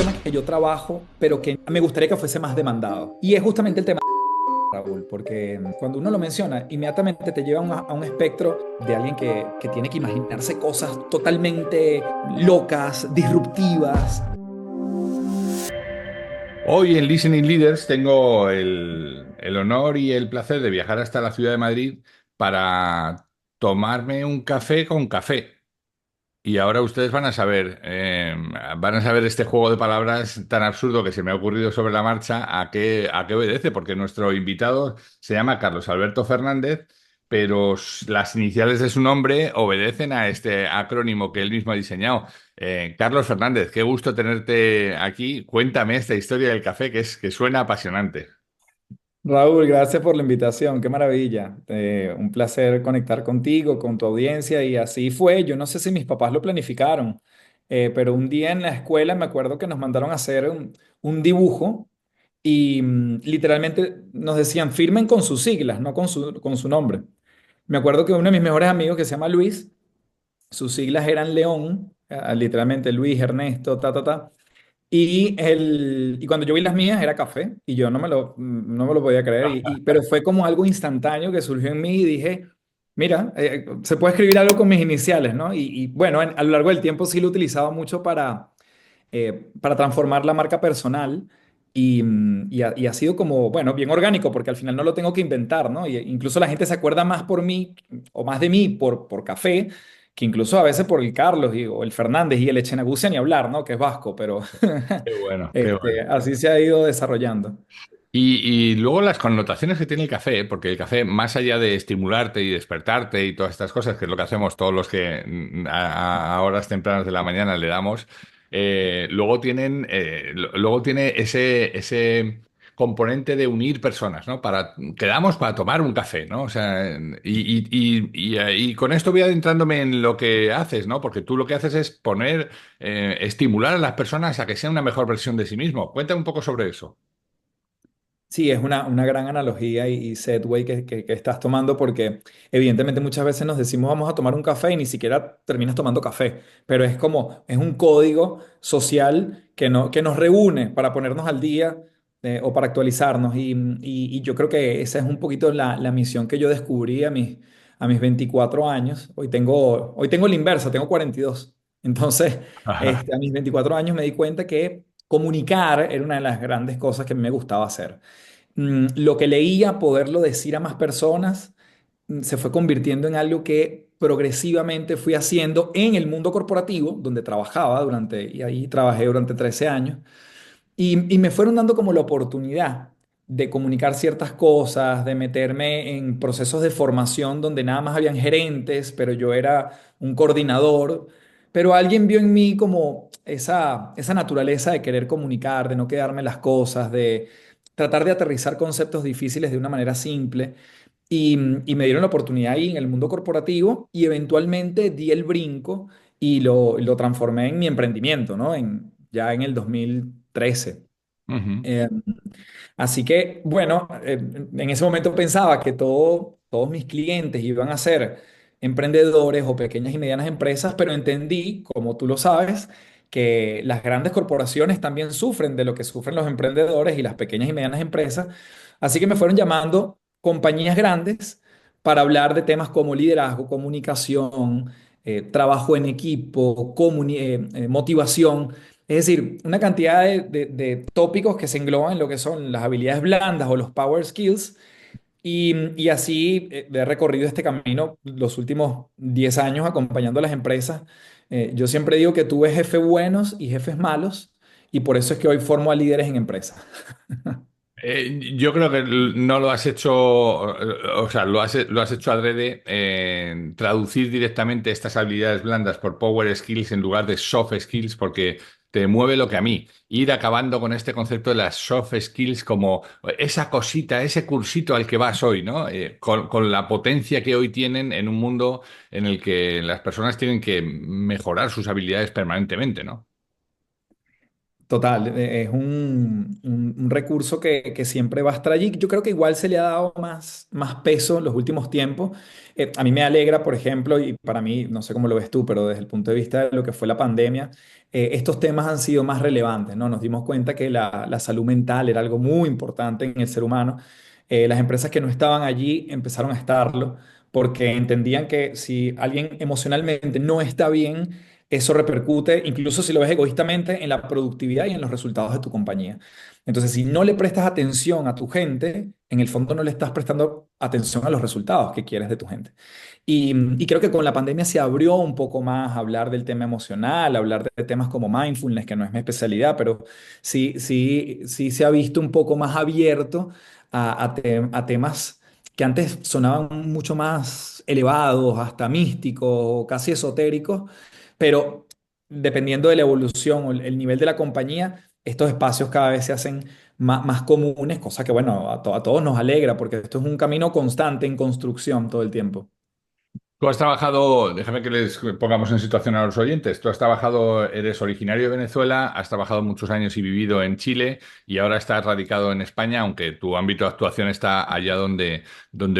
tema que yo trabajo, pero que me gustaría que fuese más demandado. Y es justamente el tema, Raúl, porque cuando uno lo menciona, inmediatamente te lleva a un espectro de alguien que tiene que imaginarse cosas totalmente locas, disruptivas. Hoy en Listening Leaders tengo el honor y el placer de viajar hasta la ciudad de Madrid para tomarme un café con café. Y ahora ustedes van a saber este juego de palabras tan absurdo que se me ha ocurrido sobre la marcha a qué obedece, porque nuestro invitado se llama Carlos Alberto Fernández, pero las iniciales de su nombre obedecen a este acrónimo que él mismo ha diseñado. Carlos Fernández, qué gusto tenerte aquí. Cuéntame esta historia del café que suena apasionante. Raúl, gracias por la invitación, qué maravilla. Un placer conectar contigo, con tu audiencia y así fue. Yo no sé si mis papás lo planificaron, pero un día en la escuela me acuerdo que nos mandaron a hacer un dibujo y literalmente nos decían firmen con sus siglas, no con su nombre. Me acuerdo que uno de mis mejores amigos que se llama Luis, sus siglas eran León, literalmente Luis, Ernesto, ta, ta, ta. Y cuando yo vi las mías era café y yo no me lo podía creer, pero fue como algo instantáneo que surgió en mí y dije, mira, se puede escribir algo con mis iniciales, ¿no? Y bueno, a lo largo del tiempo sí lo utilizaba mucho para transformar la marca personal y ha sido como, bueno, bien orgánico porque al final no lo tengo que inventar, ¿no? Y incluso la gente se acuerda más por mí o más de mí por café que incluso a veces por el Carlos o el Fernández y el Echenagüe ni hablar, ¿no? Que es vasco, pero Qué bueno, qué bueno. así se ha ido desarrollando. Y luego las connotaciones que tiene el café, porque el café, más allá de estimularte y despertarte y todas estas cosas, que es lo que hacemos todos los que a horas tempranas de la mañana le damos, luego tiene ese componente de unir personas, ¿no? Quedamos para tomar un café, ¿no? O sea, y con esto voy adentrándome en lo que haces, ¿no? Porque tú lo que haces es estimular a las personas a que sean una mejor versión de sí mismo. Cuéntame un poco sobre eso. Sí, es una gran analogía y segue que estás tomando porque evidentemente muchas veces nos decimos vamos a tomar un café y ni siquiera terminas tomando café, pero es como, es un código social que nos reúne para ponernos al día o para actualizarnos y yo creo que esa es un poquito la misión que yo descubrí a mis 24 años. Hoy tengo la inversa, tengo 42. Entonces, a mis 24 años me di cuenta que comunicar era una de las grandes cosas que a mí me gustaba hacer. Lo que leía, poderlo decir a más personas, se fue convirtiendo en algo que progresivamente fui haciendo en el mundo corporativo, donde trabajaba y ahí trabajé durante 13 años, y me fueron dando como la oportunidad de comunicar ciertas cosas, de meterme en procesos de formación donde nada más habían gerentes, pero yo era un coordinador, pero alguien vio en mí como esa naturaleza de querer comunicar, de no quedarme las cosas, de tratar de aterrizar conceptos difíciles de una manera simple. Y me dieron la oportunidad ahí en el mundo corporativo y eventualmente di el brinco y lo transformé en mi emprendimiento, ¿no? Ya en el 2013. Ujú. Eh, Así que, bueno, en ese momento pensaba que todos mis clientes iban a ser emprendedores o pequeñas y medianas empresas, pero entendí, como tú lo sabes, que las grandes corporaciones también sufren de lo que sufren los emprendedores y las pequeñas y medianas empresas. Así que me fueron llamando compañías grandes para hablar de temas como liderazgo, comunicación, trabajo en equipo, motivación. Es decir, una cantidad de tópicos que se engloban en lo que son las habilidades blandas o los power skills. Y así he recorrido este camino los últimos 10 años acompañando a las empresas. Yo siempre digo que tuve jefes buenos y jefes malos, y por eso es que hoy formo a líderes en empresas. Yo creo que no lo has hecho, o sea, lo has hecho adrede, traducir directamente estas habilidades blandas por power skills en lugar de soft skills, porque te mueve lo que a mí. Ir acabando con este concepto de las soft skills como esa cosita, ese cursito al que vas hoy, ¿no? Con la potencia que hoy tienen en un mundo en el que las personas tienen que mejorar sus habilidades permanentemente, ¿no? Total, es un recurso que siempre va a estar allí. Yo creo que igual se le ha dado más peso en los últimos tiempos. A mí me alegra, por ejemplo, y para mí, no sé cómo lo ves tú, pero desde el punto de vista de lo que fue la pandemia, estos temas han sido más relevantes, ¿no? Nos dimos cuenta que la salud mental era algo muy importante en el ser humano. Las empresas que no estaban allí empezaron a estarlo porque entendían que si alguien emocionalmente no está bien, eso repercute, incluso si lo ves egoístamente, en la productividad y en los resultados de tu compañía. Entonces, si no le prestas atención a tu gente, en el fondo no le estás prestando atención a los resultados que quieres de tu gente. Y creo que con la pandemia se abrió un poco más a hablar del tema emocional, a hablar de temas como mindfulness, que no es mi especialidad, pero sí se ha visto un poco más abierto a temas que antes sonaban mucho más elevados, hasta místicos, casi esotéricos, pero dependiendo de la evolución o el nivel de la compañía, estos espacios cada vez se hacen más comunes, cosa que, bueno, a todos nos alegra, porque esto es un camino constante en construcción todo el tiempo. Tú has trabajado, déjame que les pongamos en situación a los oyentes. Tú has trabajado, eres originario de Venezuela, has trabajado muchos años y vivido en Chile y ahora estás radicado en España, aunque tu ámbito de actuación está allá donde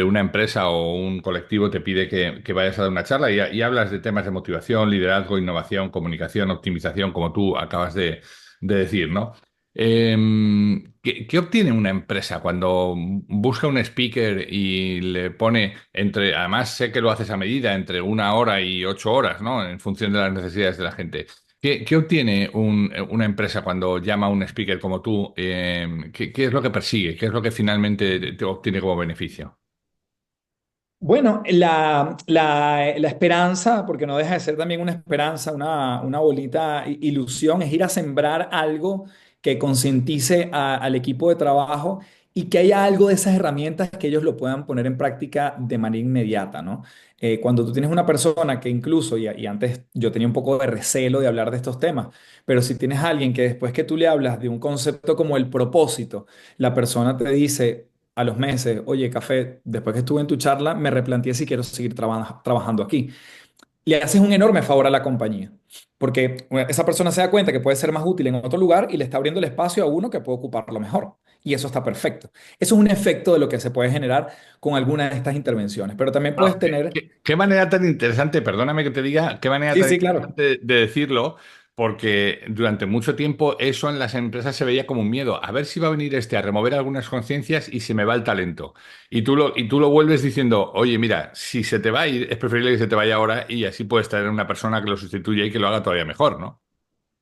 una empresa o un colectivo te pide que vayas a dar una charla y hablas de temas de motivación, liderazgo, innovación, comunicación, optimización, como tú acabas de decir, ¿no? ¿Qué obtiene una empresa cuando busca un speaker y le pone entre, además sé que lo haces a medida, entre 1 hora y 8 horas, ¿no? En función de las necesidades de la gente. ¿Qué obtiene una empresa cuando llama a un speaker como tú? ¿Qué es lo que persigue? ¿Qué es lo que finalmente te obtiene como beneficio? Bueno, la esperanza, porque no deja de ser también una esperanza, una bonita ilusión, es ir a sembrar algo que concientice al equipo de trabajo y que haya algo de esas herramientas que ellos lo puedan poner en práctica de manera inmediata, ¿no? Cuando tú tienes una persona que incluso, y antes yo tenía un poco de recelo de hablar de estos temas, pero si tienes a alguien que después que tú le hablas de un concepto como el propósito, la persona te dice a los meses, oye, Café, después que estuve en tu charla, me replanteé si quiero seguir trabajando aquí. Le haces un enorme favor a la compañía, porque esa persona se da cuenta que puede ser más útil en otro lugar y le está abriendo el espacio a uno que puede ocuparlo mejor. Y eso está perfecto. Eso es un efecto de lo que se puede generar con alguna de estas intervenciones, pero también puedes Ah, tener... qué manera tan interesante, perdóname que te diga, qué manera Sí, tan sí, claro. interesante de decirlo, porque durante mucho tiempo eso en las empresas se veía como un miedo. A ver si va a venir este a remover algunas conciencias y se me va el talento. Y tú lo vuelves diciendo, oye, mira, si se te va a ir, es preferible que se te vaya ahora y así puedes traer una persona que lo sustituya y que lo haga todavía mejor, ¿no?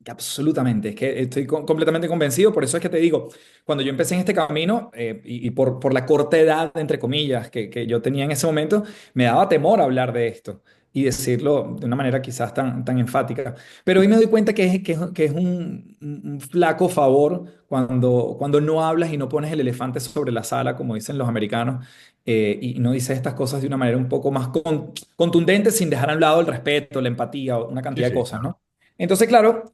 Absolutamente, es que estoy completamente convencido, por eso es que te digo, cuando yo empecé en este camino y por la corta edad, entre comillas, que yo tenía en ese momento, me daba temor hablar de esto y decirlo de una manera quizás tan enfática. Pero hoy me doy cuenta que es un flaco favor cuando no hablas y no pones el elefante sobre la sala, como dicen los americanos, y no dices estas cosas de una manera un poco más contundente sin dejar a un lado el respeto, la empatía, una Sí, cantidad de sí, cosas, claro. ¿no? Entonces, claro,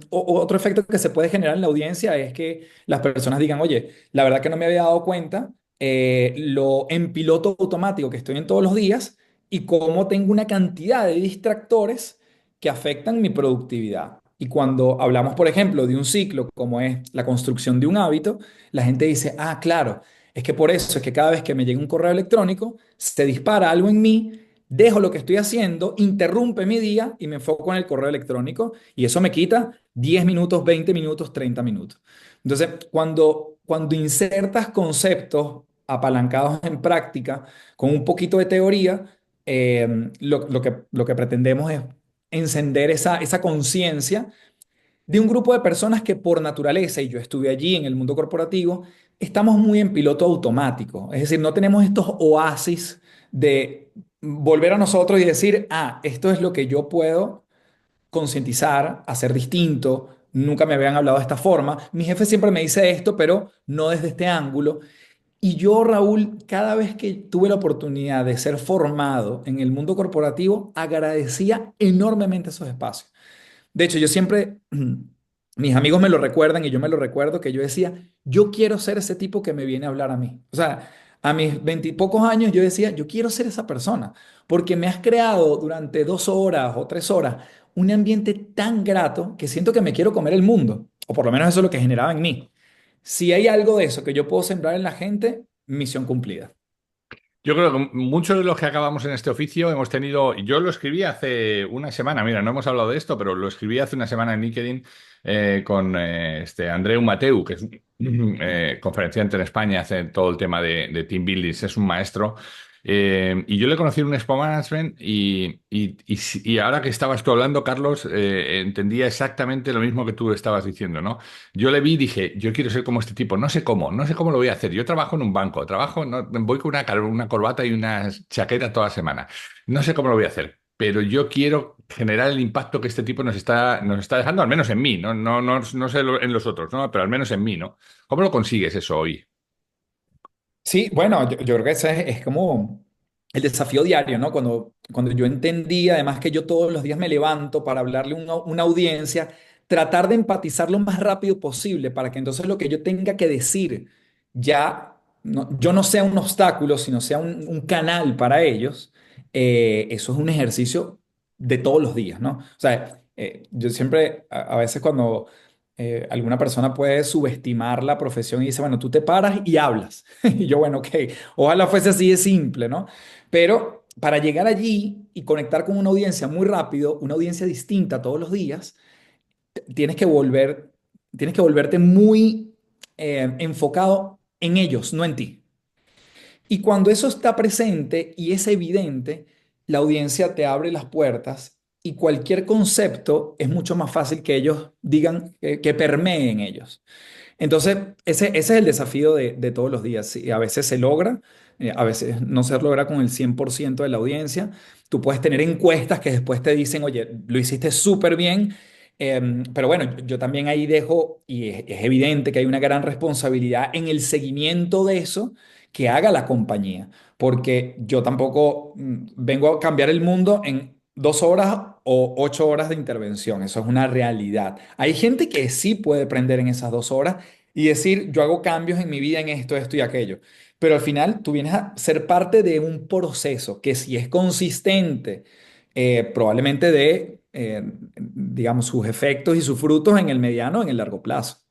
otro efecto que se puede generar en la audiencia es que las personas digan, oye, la verdad que no me había dado cuenta, lo en piloto automático que estoy en todos los días y cómo tengo una cantidad de distractores que afectan mi productividad. Y cuando hablamos, por ejemplo, de un ciclo como es la construcción de un hábito, la gente dice, ah, claro, es que por eso es que cada vez que me llega un correo electrónico, se dispara algo en mí, dejo lo que estoy haciendo, interrumpe mi día y me enfoco en el correo electrónico y eso me quita 10 minutos, 20 minutos, 30 minutos. Entonces, cuando insertas conceptos apalancados en práctica con un poquito de teoría, lo que pretendemos es encender esa conciencia de un grupo de personas que por naturaleza, y yo estuve allí en el mundo corporativo, estamos muy en piloto automático. Es decir, no tenemos estos oasis de volver a nosotros y decir, ah, esto es lo que yo puedo concientizar, hacer distinto. Nunca me habían hablado de esta forma. Mi jefe siempre me dice esto, pero no desde este ángulo. Y yo, Raúl, cada vez que tuve la oportunidad de ser formado en el mundo corporativo, agradecía enormemente esos espacios. De hecho, yo siempre, mis amigos me lo recuerdan y yo me lo recuerdo, que yo decía, yo quiero ser ese tipo que me viene a hablar a mí. O sea, a mis veintipocos años yo decía, yo quiero ser esa persona, porque me has creado durante 2 horas o 3 horas un ambiente tan grato que siento que me quiero comer el mundo. o por lo menos eso es lo que generaba en mí. Si hay algo de eso que yo puedo sembrar en la gente, misión cumplida. Yo creo que muchos de los que acabamos en este oficio hemos tenido, yo lo escribí hace una semana, mira, no hemos hablado de esto, pero lo escribí hace una semana en LinkedIn con Andreu Mateu, que es un conferenciante en España, hace todo el tema de team building, es un maestro. Y yo le conocí en un Expo Management y ahora que estabas tú hablando, Carlos, entendía exactamente lo mismo que tú estabas diciendo, ¿no? Yo le vi y dije, yo quiero ser como este tipo, no sé cómo lo voy a hacer. Yo trabajo en un banco, voy con una corbata y una chaqueta toda la semana. No sé cómo lo voy a hacer, pero yo quiero generar el impacto que este tipo nos está dejando, al menos en mí, no sé en los otros, ¿no? Pero al menos en mí, ¿no? ¿Cómo lo consigues eso hoy? Sí, bueno, yo creo que ese es como el desafío diario, ¿no? Cuando yo entendí, además que yo todos los días me levanto para hablarle a una audiencia, tratar de empatizar lo más rápido posible para que entonces lo que yo tenga que decir ya, yo no sea un obstáculo, sino sea un canal para ellos. Eso es un ejercicio de todos los días, ¿no? O sea, yo siempre, a veces cuando alguna persona puede subestimar la profesión y dice, bueno, tú te paras y hablas. Y yo, bueno, ok, ojalá fuese así de simple, ¿no? Pero para llegar allí y conectar con una audiencia muy rápido, una audiencia distinta todos los días, tienes que tienes que volverte muy enfocado en ellos, no en ti. Y cuando eso está presente y es evidente, la audiencia te abre las puertas y cualquier concepto es mucho más fácil que ellos digan, que permee en ellos. Entonces, ese es el desafío de todos los días. Sí, a veces se logra, a veces no se logra con el 100% de la audiencia. Tú puedes tener encuestas que después te dicen, oye, lo hiciste súper bien, pero bueno, yo también ahí dejo, y es evidente que hay una gran responsabilidad en el seguimiento de eso que haga la compañía, porque yo tampoco vengo a cambiar el mundo en 2 horas o 8 horas de intervención. Eso es una realidad. Hay gente que sí puede prender en esas 2 horas y decir, yo hago cambios en mi vida en esto, esto y aquello. Pero al final tú vienes a ser parte de un proceso que si es consistente, probablemente dé, digamos, sus efectos y sus frutos en el mediano, en el largo plazo.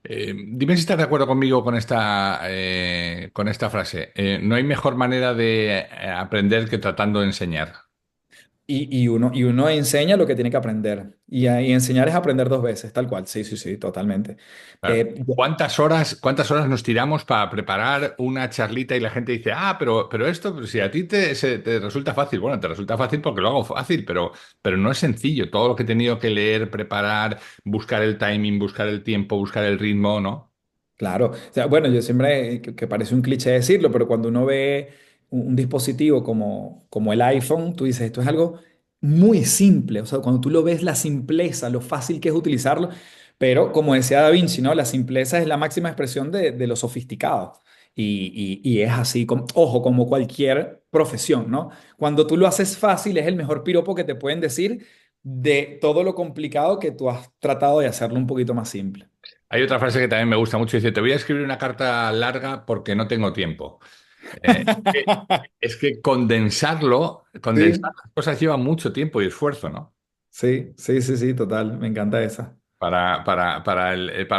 Dime si estás de acuerdo conmigo con esta frase. No hay mejor manera de aprender que tratando de enseñar. Y uno enseña lo que tiene que aprender. Y enseñar es aprender dos veces, tal cual. Sí, sí, sí, totalmente. Claro. Eh, ¿Cuántas horas nos tiramos para preparar una charlita y la gente dice, pero esto, pues, si a ti te resulta fácil, bueno, te resulta fácil porque lo hago fácil, pero no es sencillo. Todo lo que he tenido que leer, preparar, buscar el timing, buscar el tiempo, buscar el ritmo, ¿no? Claro, o sea, bueno, yo siempre, que parece un cliché decirlo, pero cuando uno ve un dispositivo como el iPhone, tú dices, esto es algo muy simple, o sea, cuando tú lo ves, la simpleza, lo fácil que es utilizarlo, pero como decía Da Vinci, ¿no? La simpleza es la máxima expresión de lo sofisticado. Y es así, ojo, como cualquier profesión, ¿no? Cuando tú lo haces fácil, es el mejor piropo que te pueden decir de todo lo complicado que tú has tratado de hacerlo un poquito más simple. Hay otra frase que también me gusta mucho, dice, te voy a escribir una carta larga porque no tengo tiempo. Eh, es que condensar Sí, las cosas lleva mucho tiempo y esfuerzo, ¿no? sí, sí, sí, sí, total, me encanta esa. Para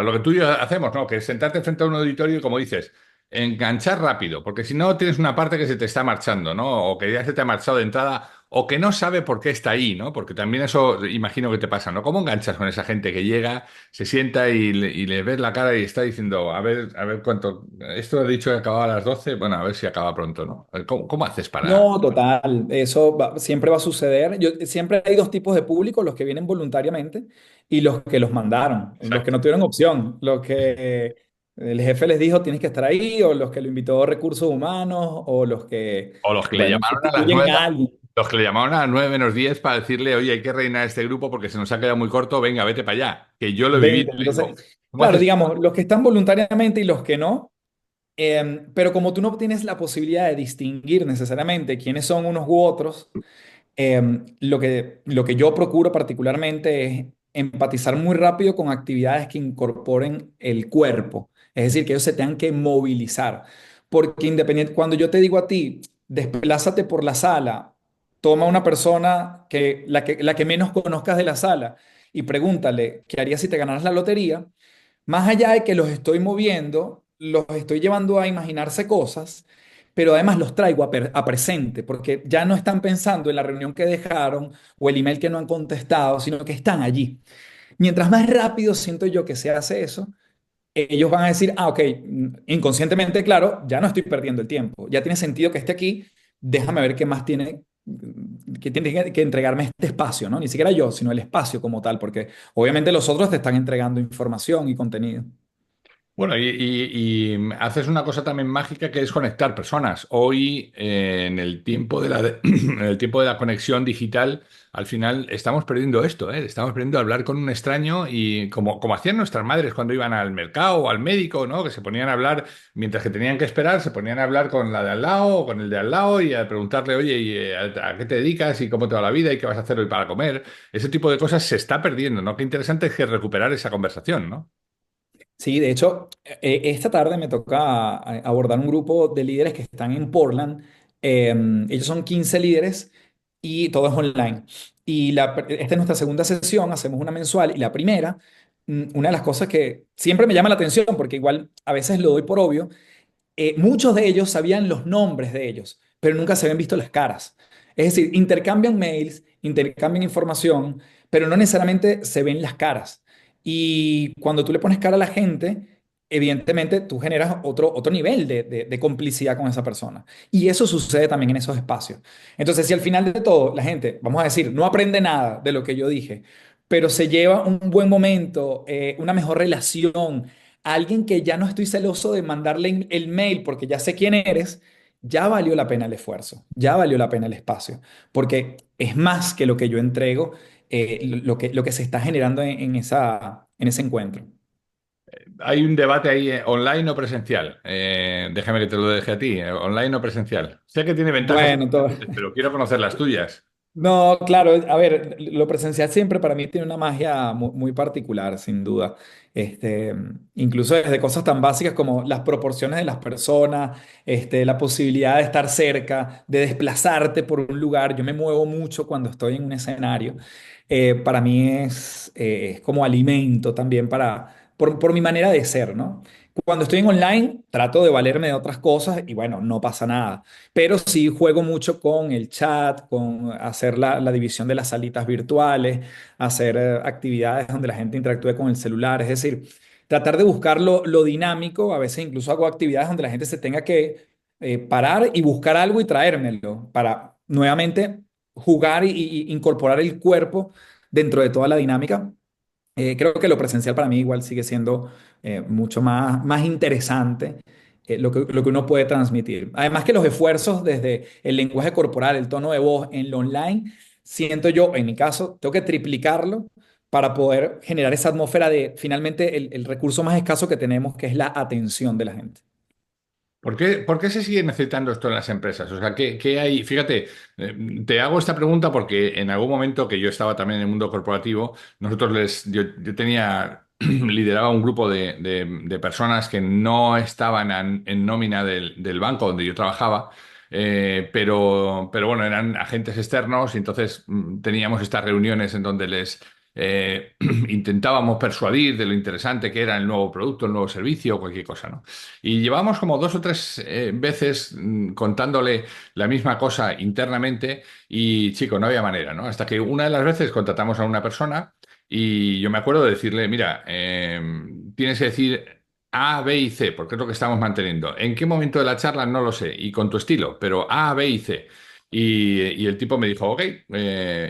lo que tú y yo hacemos, ¿no? Que es sentarte frente a un auditorio y, como dices, enganchar rápido, porque si no tienes una parte que se te está marchando, ¿no? O que ya se te ha marchado de entrada, o que no sabe por qué está ahí, ¿no? Porque también eso imagino que te pasa, ¿no? ¿Cómo enganchas con esa gente que llega, se sienta y le ves la cara y está diciendo, a ver cuánto, esto he dicho que acababa a las 12, bueno, a ver si acaba pronto, ¿no? ¿Cómo haces para...? No, total, eso siempre va a suceder. Siempre hay dos tipos de público, los que vienen voluntariamente y los que los mandaron, los que Exacto. no tuvieron opción, los que el jefe les dijo tienes que estar ahí, o los que lo invitó recursos humanos, o los que, O los que le bueno, llamaron a las sustituyen 9, a alguien. los que le llamaron a las 9 menos 10 para decirle, oye, hay que reinar este grupo porque se nos ha quedado muy corto, venga, vete para allá, que yo lo he vivido, 20. ¿eh? Entonces, ¿Cómo claro, haces? digamos, los que están voluntariamente y los que no. Pero como tú no tienes la posibilidad de distinguir necesariamente quiénes son unos u otros, lo que yo procuro particularmente es empatizar muy rápido con actividades que incorporen el cuerpo. Es decir, que ellos se tengan que movilizar. Porque independiente, cuando yo te digo a ti, desplázate por la sala, toma una persona la que menos conozcas de la sala y pregúntale, ¿qué harías si te ganaras la lotería? Más allá de que los estoy moviendo, los estoy llevando a imaginarse cosas, pero además los traigo a presente, porque ya no están pensando en la reunión que dejaron o el email que no han contestado, sino que están allí. Mientras más rápido siento yo que se hace eso, ellos van a decir, ah, ok, inconscientemente, claro, ya no estoy perdiendo el tiempo, ya tiene sentido que esté aquí, déjame ver qué más tiene, que tiene que entregarme este espacio, ¿no? Ni siquiera yo, sino el espacio como tal, porque obviamente los otros te están entregando información y contenido. Bueno, y haces una cosa también mágica que es conectar personas. Hoy, en el tiempo de en el tiempo de la conexión digital, al final estamos perdiendo esto, ¿eh? Estamos perdiendo hablar con un extraño y como hacían nuestras madres cuando iban al mercado o al médico, ¿no? Que se ponían a hablar, mientras que tenían que esperar, se ponían a hablar con la de al lado o con el de al lado y a preguntarle, oye, ¿a qué te dedicas y cómo te va la vida y qué vas a hacer hoy para comer? Ese tipo de cosas se está perdiendo, ¿no? Qué interesante es que recuperar esa conversación, ¿no? Sí, de hecho, esta tarde me toca abordar un grupo de líderes que están en Portland. Ellos son 15 líderes y todo es online. Esta es nuestra segunda sesión, hacemos una mensual y la primera, una de las cosas que siempre me llama la atención, porque igual a veces lo doy por obvio, muchos de ellos sabían los nombres de ellos, pero nunca se habían visto las caras. Es decir, intercambian mails, intercambian información, pero no necesariamente se ven las caras. Y cuando tú le pones cara a la gente, evidentemente tú generas otro nivel de complicidad con esa persona. Y eso sucede también en esos espacios. Entonces, si al final de todo la gente, vamos a decir, no aprende nada de lo que yo dije, pero se lleva un buen momento, una mejor relación, alguien que ya no estoy celoso de mandarle el mail porque ya sé quién eres, ya valió la pena el esfuerzo, ya valió la pena el espacio, porque es más que lo que yo entrego, lo que se está generando en ese encuentro. Hay un debate ahí, online o presencial. Déjame que te lo deje a ti, online o presencial. Sé que tiene ventajas, Bueno, todo. pero quiero conocer las tuyas. No, claro, a ver, lo presencial siempre para mí tiene una magia muy particular, sin duda. Incluso desde cosas tan básicas como las proporciones de las personas, la posibilidad de estar cerca, de desplazarte por un lugar. Yo me muevo mucho cuando estoy en un escenario. Para mí es como alimento también por mi manera de ser, ¿no? Cuando estoy en online, trato de valerme de otras cosas y bueno, no pasa nada. Pero sí juego mucho con el chat, con hacer la división de las salitas virtuales, hacer actividades donde la gente interactúe con el celular. Es decir, tratar de buscar lo dinámico. A veces incluso hago actividades donde la gente se tenga que parar y buscar algo y traérmelo para nuevamente jugar y incorporar el cuerpo dentro de toda la dinámica. Creo que lo presencial para mí igual sigue siendo mucho más interesante, lo que uno puede transmitir. Además que los esfuerzos desde el lenguaje corporal, el tono de voz en lo online, siento yo, en mi caso, tengo que triplicarlo para poder generar esa atmósfera de finalmente el recurso más escaso que tenemos, que es la atención de la gente. Por qué se sigue necesitando esto en las empresas? O sea, ¿qué hay? Fíjate, te hago esta pregunta porque en algún momento que yo estaba también en el mundo corporativo, yo tenía, lideraba un grupo de personas que no estaban en nómina del banco donde yo trabajaba, pero bueno, eran agentes externos y entonces teníamos estas reuniones en donde les intentábamos persuadir de lo interesante que era el nuevo producto, el nuevo servicio o cualquier cosa, ¿no? Y llevábamos como dos o tres veces contándole la misma cosa internamente y, chico, no había manera, ¿no? Hasta que una de las veces contratamos a una persona y yo me acuerdo de decirle, mira, tienes que decir A, B y C, porque es lo que estamos manteniendo. ¿En qué momento de la charla? No lo sé, y con tu estilo, pero A, B y C. Y el tipo me dijo, ok,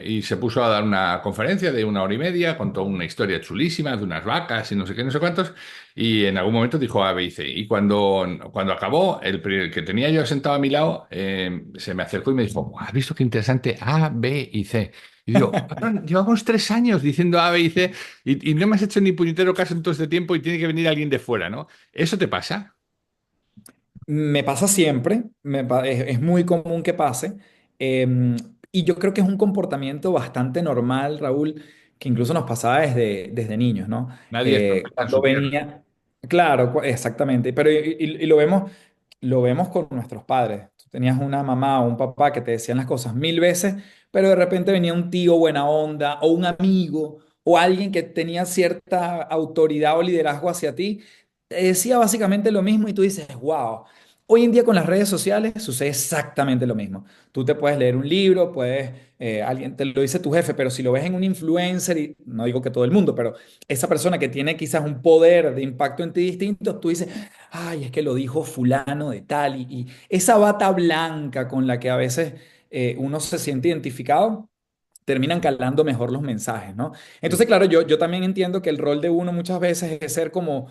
y se puso a dar una conferencia de 1 hora y media, contó una historia chulísima de unas vacas y no sé qué, no sé cuántos, y en algún momento dijo A, B y C. Y cuando acabó, el que tenía yo sentado a mi lado se me acercó y me dijo, ¿has visto qué interesante? A, B y C. Y digo, "Cabrón, llevamos 3 años diciendo A, B y C y no me has hecho ni puñetero caso en todo este tiempo y tiene que venir alguien de fuera, ¿no? ¿Eso te pasa? Me pasa siempre, es muy común que pase, y yo creo que es un comportamiento bastante normal, Raúl, que incluso nos pasaba desde niños, ¿no? Nadie es profeta en Cuando su tierra. venía, claro, exactamente, pero y lo vemos con nuestros padres. Tú tenías una mamá o un papá que te decían las cosas 1000 veces, pero de repente venía un tío buena onda o un amigo o alguien que tenía cierta autoridad o liderazgo hacia ti, te decía básicamente lo mismo y tú dices, wow. Hoy en día con las redes sociales sucede exactamente lo mismo. Tú te puedes leer un libro, puedes, alguien te lo dice tu jefe, pero si lo ves en un influencer, y no digo que todo el mundo, pero esa persona que tiene quizás un poder de impacto en ti distinto, tú dices, ay, es que lo dijo fulano de tal, y esa bata blanca con la que a veces uno se siente identificado, terminan calando mejor los mensajes, ¿no? Sí. Entonces, claro, yo también entiendo que el rol de uno muchas veces es ser como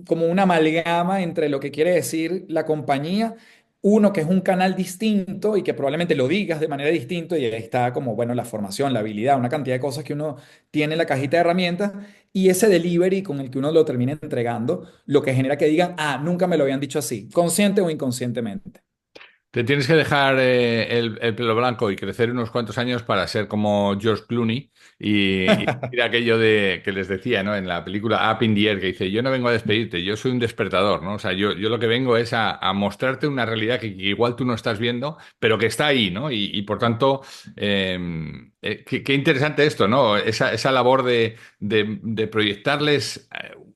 una amalgama entre lo que quiere decir la compañía, uno que es un canal distinto y que probablemente lo digas de manera distinta y ahí está como, bueno, la formación, la habilidad, una cantidad de cosas que uno tiene en la cajita de herramientas y ese delivery con el que uno lo termina entregando, lo que genera que digan, ah, nunca me lo habían dicho así, consciente o inconscientemente. Te tienes que dejar el pelo blanco y crecer unos cuantos años para ser como George Clooney y decir aquello de que les decía, ¿no? En la película Up in the Air, que dice, yo no vengo a despedirte, yo soy un despertador, ¿no? O sea, yo lo que vengo es a mostrarte una realidad que igual tú no estás viendo, pero que está ahí, ¿no? Y por tanto, qué interesante esto, ¿no? Esa labor de proyectarles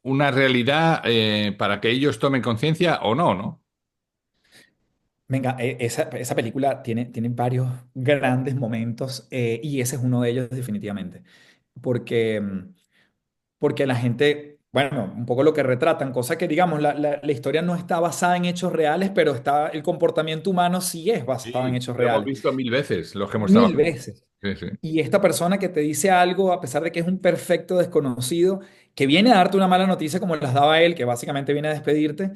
una realidad para que ellos tomen conciencia o no, ¿no? Venga, esa película tiene varios grandes momentos y ese es uno de ellos definitivamente, porque, porque la gente, bueno, un poco lo que retratan, cosa que digamos, la historia no está basada en hechos reales, pero está, el comportamiento humano sí es basado en Sí, hechos lo hemos reales, visto mil veces, los que hemos mil trabajado. veces. Sí, sí. Y esta persona que te dice algo, a pesar de que es un perfecto desconocido, que viene a darte una mala noticia como las daba él, que básicamente viene a despedirte,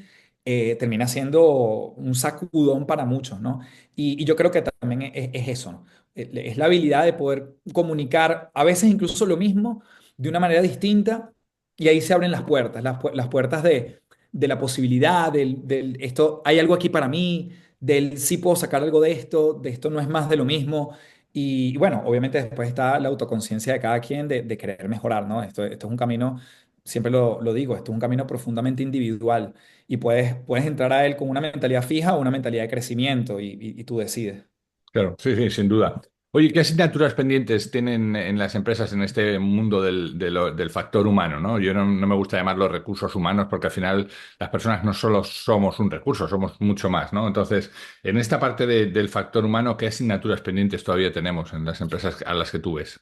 termina siendo un sacudón para muchos, ¿no? Y yo creo que también es eso, ¿no? Es la habilidad de poder comunicar a veces incluso lo mismo de una manera distinta y ahí se abren las puertas, las puertas de la posibilidad, del esto, hay algo aquí para mí, del sí puedo sacar algo de esto no es más de lo mismo. Y bueno, obviamente después está la autoconciencia de cada quien de querer mejorar, ¿no? Esto es un camino, siempre lo digo, esto es un camino profundamente individual y puedes entrar a él con una mentalidad fija o una mentalidad de crecimiento y tú decides. Claro, sí, sí, sin duda. Oye, ¿qué asignaturas pendientes tienen en las empresas en este mundo del factor humano, ¿no? Yo no me gusta llamarlos recursos humanos porque al final las personas no solo somos un recurso, somos mucho más, ¿no? Entonces, en esta parte del factor humano, ¿qué asignaturas pendientes todavía tenemos en las empresas a las que tú ves?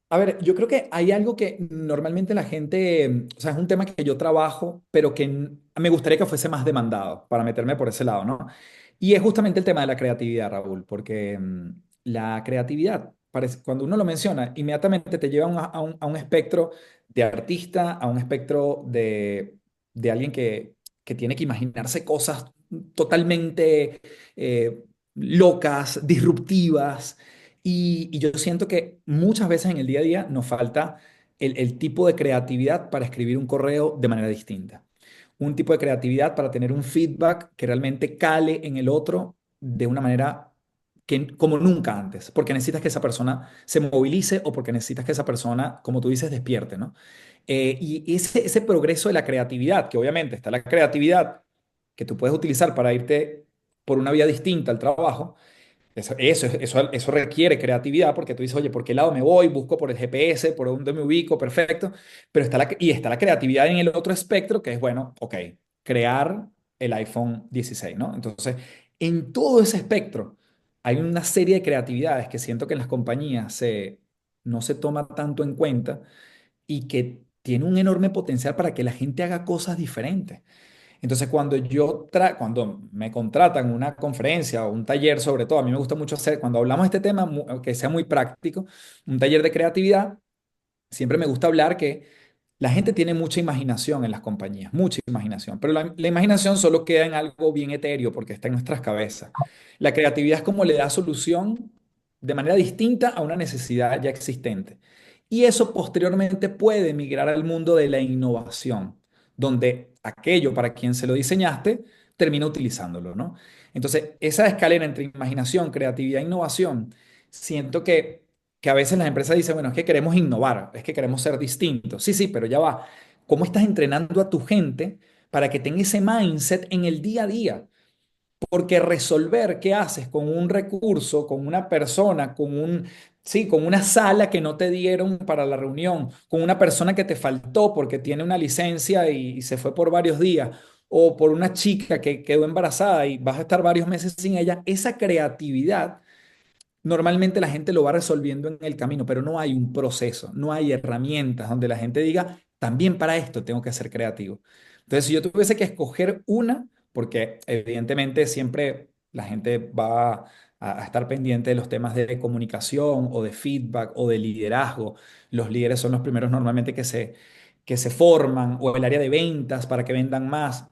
A ver, yo creo que hay algo que normalmente la gente, o sea, es un tema que yo trabajo, pero que me gustaría que fuese más demandado para meterme por ese lado, ¿no? Y es justamente el tema de la creatividad, Raúl, porque la creatividad, cuando uno lo menciona, inmediatamente te lleva a un espectro de artista, a un espectro de alguien que tiene que imaginarse cosas totalmente locas, disruptivas. Y yo siento que muchas veces en el día a día nos falta el tipo de creatividad para escribir un correo de manera distinta. Un tipo de creatividad para tener un feedback que realmente cale en el otro de una manera como nunca antes, porque necesitas que esa persona se movilice o porque necesitas que esa persona, como tú dices, despierte, ¿no? Y ese progreso de la creatividad, que obviamente está la creatividad que tú puedes utilizar para irte por una vía distinta al trabajo, eso requiere creatividad porque tú dices, oye, ¿por qué lado me voy? Busco por el GPS, por dónde me ubico, perfecto. Pero está la creatividad en el otro espectro que es, bueno, ok, crear el iPhone 16, ¿no? Entonces, en todo ese espectro hay una serie de creatividades que siento que en las compañías no se toma tanto en cuenta y que tiene un enorme potencial para que la gente haga cosas diferentes. Entonces, cuando me contratan una conferencia o un taller, sobre todo, a mí me gusta mucho hacer, cuando hablamos de este tema, que sea muy práctico, un taller de creatividad, siempre me gusta hablar que la gente tiene mucha imaginación en las compañías, mucha imaginación, pero la imaginación solo queda en algo bien etéreo porque está en nuestras cabezas. La creatividad es como le da solución de manera distinta a una necesidad ya existente. Y eso posteriormente puede migrar al mundo de la innovación, donde aquello para quien se lo diseñaste termina utilizándolo, ¿no? Entonces, esa escalera entre imaginación, creatividad e innovación, siento que a veces las empresas dicen, bueno, es que queremos innovar, es que queremos ser distintos. Sí, sí, pero ya va. ¿Cómo estás entrenando a tu gente para que tenga ese mindset en el día a día? Porque resolver qué haces con un recurso, con una persona, Sí, con una sala que no te dieron para la reunión, con una persona que te faltó porque tiene una licencia y se fue por varios días, o por una chica que quedó embarazada y vas a estar varios meses sin ella, esa creatividad normalmente la gente lo va resolviendo en el camino, pero no hay un proceso, no hay herramientas donde la gente diga, también para esto tengo que ser creativo. Entonces, si yo tuviese que escoger una, porque evidentemente siempre la gente va a estar pendiente de los temas de comunicación o de feedback o de liderazgo. Los líderes son los primeros normalmente que se forman, o el área de ventas para que vendan más.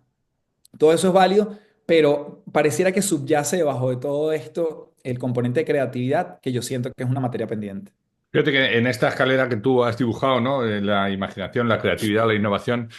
Todo eso es válido, pero pareciera que subyace debajo de todo esto el componente de creatividad, que yo siento que es una materia pendiente. Fíjate que en esta escalera que tú has dibujado, ¿no? La imaginación, la creatividad, la innovación,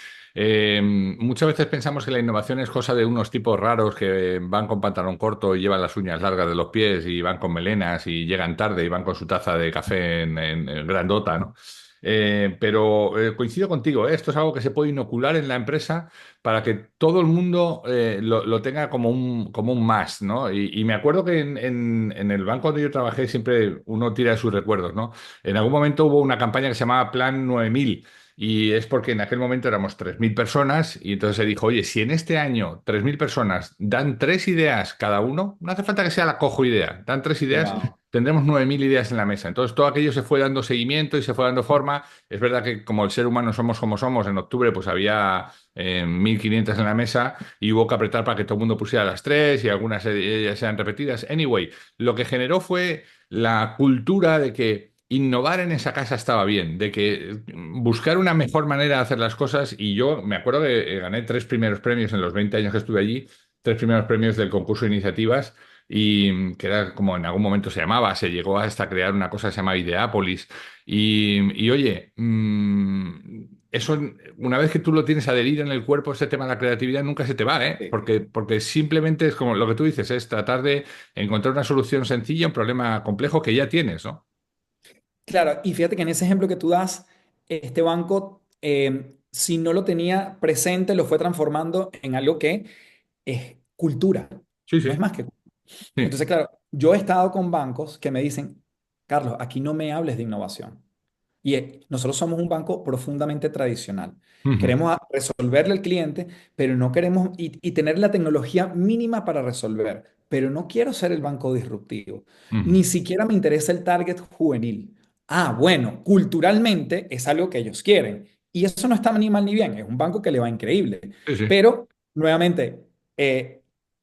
muchas veces pensamos que la innovación es cosa de unos tipos raros que van con pantalón corto y llevan las uñas largas de los pies y van con melenas y llegan tarde y van con su taza de café en grandota, ¿no? Pero coincido contigo, ¿eh? Esto es algo que se puede inocular en la empresa para que todo el mundo lo tenga como un más, ¿no? Y me acuerdo que en el banco donde yo trabajé siempre uno tira de sus recuerdos, ¿no? En algún momento hubo una campaña que se llamaba Plan 9000 y es porque en aquel momento éramos 3000 personas y entonces se dijo, oye, si en este año 3000 personas dan tres ideas cada uno, no hace falta que sea la cojo idea, dan tres ideas, Wow. tendremos 9000 ideas en la mesa. Entonces todo aquello se fue dando seguimiento y se fue dando forma. Es verdad que como el ser humano somos como somos, en octubre pues había 1500 en la mesa y hubo que apretar para que todo el mundo pusiera las tres y algunas sean repetidas. Anyway, lo que generó fue la cultura de que innovar en esa casa estaba bien, de que buscar una mejor manera de hacer las cosas y yo me acuerdo que gané tres primeros premios en los 20 años que estuve allí, tres primeros premios del concurso de iniciativas y que era como en algún momento se llamaba, se llegó hasta crear una cosa que se llama Ideápolis y oye, eso una vez que tú lo tienes adherido en el cuerpo, este tema de la creatividad nunca se te va, ¿eh? Sí. Porque simplemente es como lo que tú dices, es tratar de encontrar una solución sencilla a un problema complejo que ya tienes, ¿no? Claro, y fíjate que en ese ejemplo que tú das, este banco, si no lo tenía presente, lo fue transformando en algo que es cultura, Sí, no es sí, más que. sí. Entonces, claro, yo he estado con bancos que me dicen, Carlos, aquí no me hables de innovación. Y nosotros somos un banco profundamente tradicional. Ujú, Queremos resolverle al cliente, pero no queremos y tener la tecnología mínima para resolver. Pero no quiero ser el banco disruptivo. ujú. Ni siquiera me interesa el target juvenil. Ah, bueno, culturalmente es algo que ellos quieren. Y eso no está ni mal ni bien. Es un banco que le va increíble. Sí, sí, Pero, nuevamente,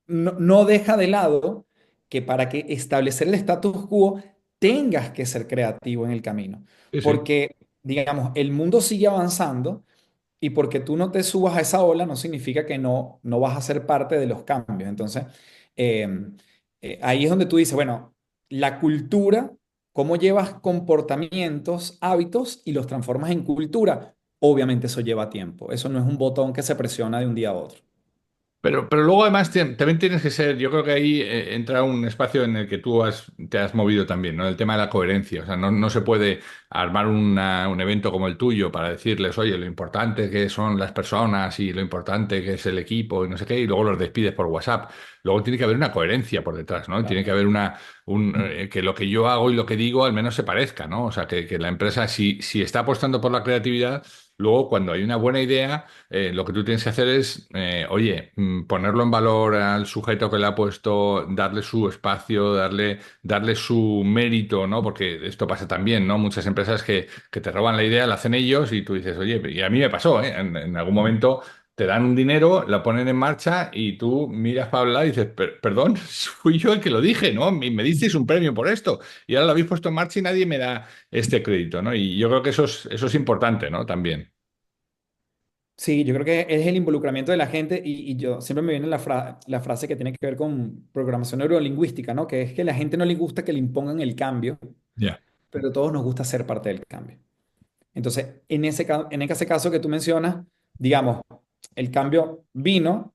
no deja de lado que para que establecer el status quo tengas que ser creativo en el camino. sí, sí. Porque, digamos, el mundo sigue avanzando y porque tú no te subas a esa ola no significa que no vas a ser parte de los cambios. Entonces, eh, ahí es donde tú dices, bueno, la cultura, cómo llevas comportamientos, hábitos y los transformas en cultura. Obviamente eso lleva tiempo. Eso no es un botón que se presiona de un día a otro. Pero luego además también tienes que ser, yo creo que ahí entra un espacio en el que te has movido también, ¿no? El tema de la coherencia. O sea, no se puede armar un evento como el tuyo para decirles, oye, lo importante que son las personas y lo importante que es el equipo y no sé qué, y luego los despides por WhatsApp. Luego tiene que haber una coherencia por detrás, ¿no? Tiene que Claro. haber que lo que yo hago y lo que digo al menos se parezca, ¿no? O sea, que la empresa, si está apostando por la creatividad, luego cuando hay una buena idea lo que tú tienes que hacer es, oye, ponerlo en valor al sujeto que le ha puesto, darle su espacio, darle su mérito, ¿no? Porque esto pasa también, ¿no? Muchas empresas que te roban la idea, la hacen ellos y tú dices, oye, y a mí me pasó, ¿eh? En algún momento te dan un dinero, la ponen en marcha y tú miras para hablar y dices, Perdón, fui yo el que lo dije, ¿no? Me disteis un premio por esto y ahora lo habéis puesto en marcha y nadie me da este crédito, ¿no? Y yo creo que eso es importante, ¿no? También. Sí, yo creo que es el involucramiento de la gente y yo siempre me viene la frase que tiene que ver con programación neurolingüística, ¿no? Que es que a la gente no le gusta que le impongan el cambio, Ya. pero a todos nos gusta ser parte del cambio. Entonces, en ese caso que tú mencionas, digamos, el cambio vino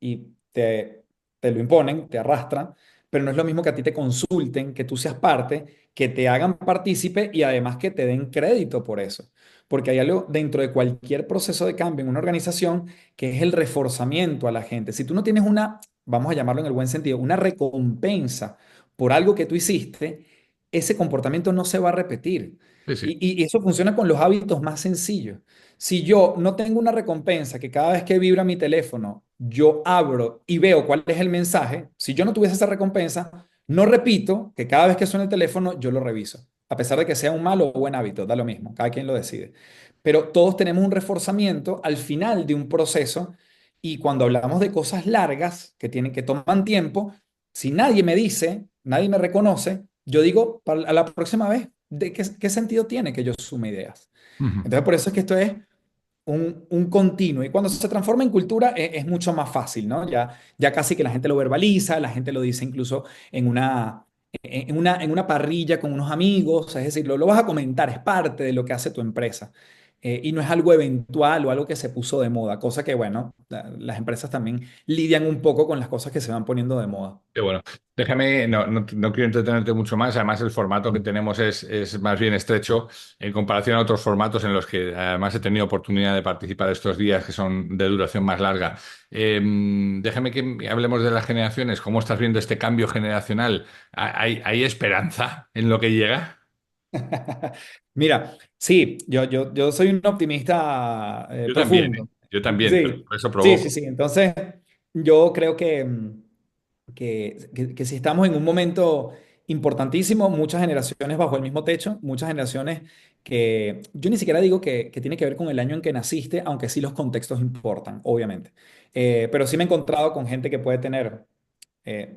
y te lo imponen, te arrastran, pero no es lo mismo que a ti te consulten, que tú seas parte, que te hagan partícipe y además que te den crédito por eso. Porque hay algo dentro de cualquier proceso de cambio en una organización que es el reforzamiento a la gente. Si tú no tienes una, vamos a llamarlo en el buen sentido, una recompensa por algo que tú hiciste, ese comportamiento no se va a repetir. Sí, sí. Y eso funciona con los hábitos más sencillos. Si yo no tengo una recompensa que cada vez que vibra mi teléfono, yo abro y veo cuál es el mensaje, si yo no tuviese esa recompensa, no repito que cada vez que suena el teléfono, yo lo reviso. A pesar de que sea un mal o buen hábito, da lo mismo, cada quien lo decide. Pero todos tenemos un reforzamiento al final de un proceso y cuando hablamos de cosas largas que toman tiempo, si nadie me dice, nadie me reconoce, yo digo a la próxima vez, ¿qué sentido tiene que yo sume ideas? Ujú. Entonces, por eso es que esto es un continuo. Y cuando se transforma en cultura es mucho más fácil, ¿no? Ya casi que la gente lo verbaliza, la gente lo dice incluso en una parrilla con unos amigos, es decir, lo vas a comentar, es parte de lo que hace tu empresa. Y no es algo eventual o algo que se puso de moda, cosa que, bueno, las empresas también lidian un poco con las cosas que se van poniendo de moda. Qué bueno. Déjame, no quiero entretenerte mucho más. Además, el formato que tenemos es más bien estrecho en comparación a otros formatos en los que además he tenido oportunidad de participar estos días que son de duración más larga. Déjame que hablemos de las generaciones. ¿Cómo estás viendo este cambio generacional? ¿Hay esperanza en lo que llega? Mira, sí, yo soy un optimista Yo también, ¿eh? profundo. Yo también, pero Sí, por eso sí, sí, provoco. sí. Entonces, yo creo que si estamos en un momento importantísimo, muchas generaciones bajo el mismo techo, muchas generaciones que yo ni siquiera digo que tiene que ver con el año en que naciste, aunque sí los contextos importan, obviamente. Pero sí me he encontrado con gente que puede tener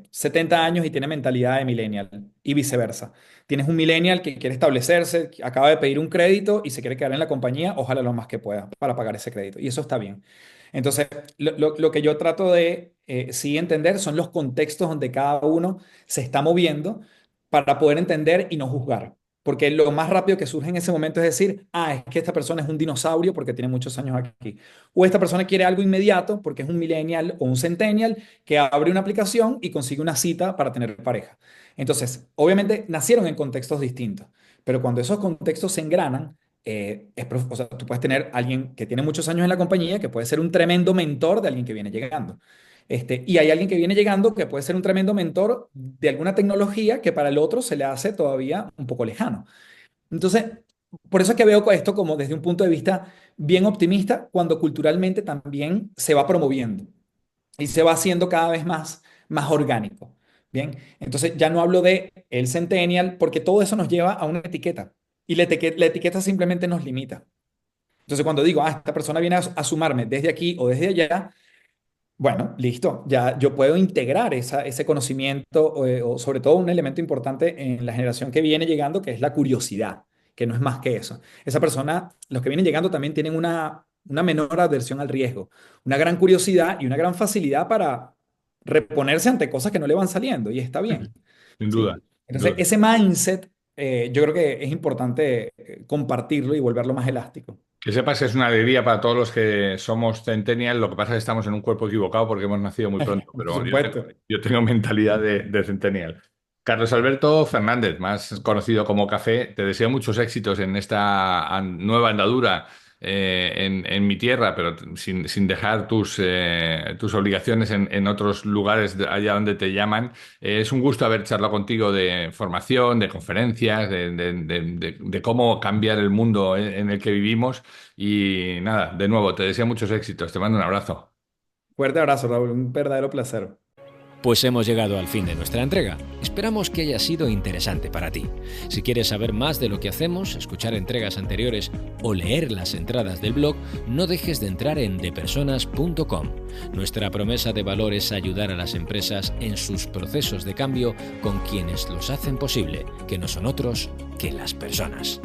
70 años y tiene mentalidad de millennial y viceversa. Tienes un millennial que quiere establecerse, que acaba de pedir un crédito y se quiere quedar en la compañía, ojalá lo más que pueda para pagar ese crédito. Y eso está bien. Entonces, lo que yo trato de sí entender son los contextos donde cada uno se está moviendo para poder entender y no juzgar. Porque lo más rápido que surge en ese momento es decir, es que esta persona es un dinosaurio porque tiene muchos años aquí. O esta persona quiere algo inmediato porque es un millennial o un centennial que abre una aplicación y consigue una cita para tener pareja. Entonces, obviamente nacieron en contextos distintos, pero cuando esos contextos se engranan, o sea, tú puedes tener alguien que tiene muchos años en la compañía que puede ser un tremendo mentor de alguien que viene llegando. Y hay alguien que viene llegando que puede ser un tremendo mentor de alguna tecnología que para el otro se le hace todavía un poco lejano. Entonces, por eso es que veo esto como desde un punto de vista bien optimista, cuando culturalmente también se va promoviendo y se va haciendo cada vez más orgánico. Bien, entonces ya no hablo de el centennial porque todo eso nos lleva a una etiqueta y la etiqueta simplemente nos limita. Entonces cuando digo, esta persona viene a sumarme desde aquí o desde allá, bueno, listo, ya yo puedo integrar ese conocimiento o sobre todo un elemento importante en la generación que viene llegando, que es la curiosidad, que no es más que eso. Esa persona, los que vienen llegando también tienen una menor aversión al riesgo, una gran curiosidad y una gran facilidad para reponerse ante cosas que no le van saliendo y está bien. Sin duda, Sí. sin Entonces, duda. ese mindset yo creo que es importante compartirlo y volverlo más elástico. Que sepas que es una alegría para todos los que somos Centennial. Lo que pasa es que estamos en un cuerpo equivocado porque hemos nacido muy pronto, Por pero supuesto. yo tengo mentalidad de Centennial. Carlos Alberto Fernández, más conocido como Café, te deseo muchos éxitos en esta nueva andadura en mi tierra, pero sin dejar tus obligaciones en otros lugares allá donde te llaman. Es un gusto haber charlado contigo de formación, de conferencias, de cómo cambiar el mundo en el que vivimos. Y nada, de nuevo, te deseo muchos éxitos. Te mando un abrazo. Fuerte abrazo, Raúl. Un verdadero placer. Pues hemos llegado al fin de nuestra entrega. Esperamos que haya sido interesante para ti. Si quieres saber más de lo que hacemos, escuchar entregas anteriores o leer las entradas del blog, no dejes de entrar en depersonas.com. Nuestra promesa de valor es ayudar a las empresas en sus procesos de cambio con quienes los hacen posible, que no son otros que las personas.